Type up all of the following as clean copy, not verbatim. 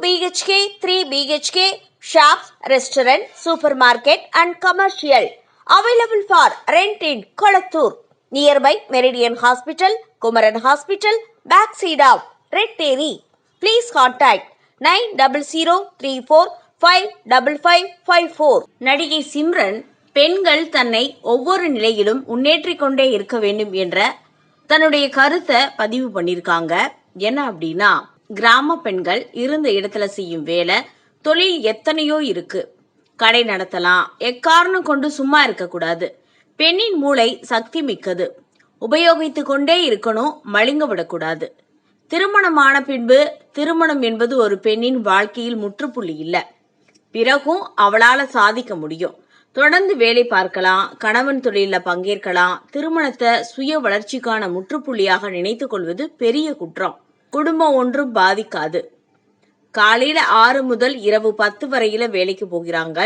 BHK, 3 BHK, shops, restaurant, supermarket and commercial. Available for rent in Kolattur. Nearby Meridian Hospital, Kumaran Hospital, backside of Red Terry. Please contact 9034555554. நடிகை சிம்ரன் பெண்கள் தன்னை ஒவ்வொரு நிலையிலும் முன்னேற்றிக் கொண்டே இருக்க வேண்டும் என்ற தன்னுடைய கருத்தை பதிவு பண்ணியிருக்காங்க. என்ன அப்படின்னா, கிராம பெண்கள் இருந்த இடத்துல செய்யும் வேலை தொழில் எத்தனையோ இருக்கு. கடை நடத்தலாம், எக்காரணம் கொண்டு சும்மா இருக்கக்கூடாது. பெண்ணின் மூளை சக்தி மிக்கது, உபயோகித்து கொண்டே இருக்கணும், மழுங்க விடக்கூடாது. திருமணமான பின்பு திருமணம் என்பது ஒரு பெண்ணின் வாழ்க்கையில் முற்றுப்புள்ளி இல்லை. பிறகும் அவளால சாதிக்க முடியும். தொடர்ந்து வேலை பார்க்கலாம், கணவன் தொழிலில் பங்கேற்கலாம். திருமணத்தை சுய வளர்ச்சிக்கான முற்றுப்புள்ளியாக நினைத்துக் கொள்வது பெரிய குற்றம். குடும்பம் ஒன்றும் பாதிக்காது. காலையில 6 முதல் இரவு 10 வரையில வேலைக்கு போகிறாங்க.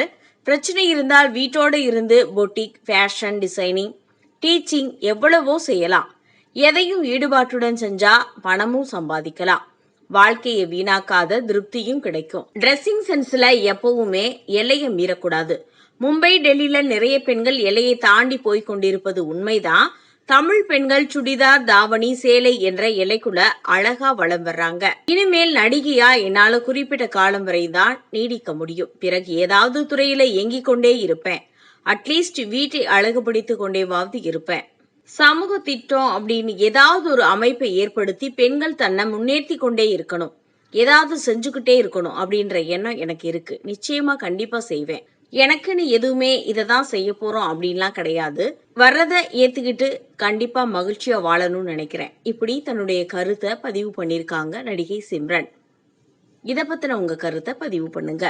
பிரச்சனை இருந்தால் வீட்டோடு இருந்து பொட்டிக், ஃபேஷன் டிசைனிங், டீச்சிங் எவ்வளவோ செய்யலாம். எதையும் ஈடுபாட்டுடன் செஞ்சா பணமும் சம்பாதிக்கலாம். வாழ்க்கையை வீணாக்காத திருப்தியும் கிடைக்கும். ட்ரெஸ்ஸிங் சென்ஸ்ல எப்பவுமே எல்லையை மீறக்கூடாது. மும்பை, டெல்லியில நிறைய பெண்கள் எல்லையை தாண்டி போய் கொண்டிருப்பது உண்மைதான். தமிழ் பெண்கள் சுடிதார், தாவணி, சேலை என்ற எல்லைக்குள்ள அழகா வளம் வர்றாங்க. இனிமேல் நடிகையா என்னால குறிப்பிட்ட காலம் வரை தான் நீடிக்க முடியும். பிறகு ஏதாவது துறையில இயங்கிக் கொண்டே இருப்பேன். அட்லீஸ்ட் வீட்டை அழகுபடுத்திக் கொண்டேவாவது இருப்பேன். சமூக திட்டம் அப்படின்னு ஏதாவது ஒரு அமைப்பை ஏற்படுத்தி பெண்கள் தன்னை முன்னேற்றி கொண்டே இருக்கணும், ஏதாவது செஞ்சுக்கிட்டே இருக்கணும் அப்படின்ற எண்ணம் எனக்கு இருக்கு. நிச்சயமா கண்டிப்பா செய்வேன். எனக்குன்னு எதுவுமே இதை தான் செய்ய போறோம் அப்படின்லாம் கிடையாது. வர்றதை ஏத்துக்கிட்டு கண்டிப்பா மகிழ்ச்சியா வாழணும்னு நினைக்கிறேன். இப்படி தன்னுடைய கருத்தை பதிவு பண்ணியிருக்காங்க நடிகை சிம்ரன். இதை பத்தின உங்க கருத்தை பதிவு பண்ணுங்க.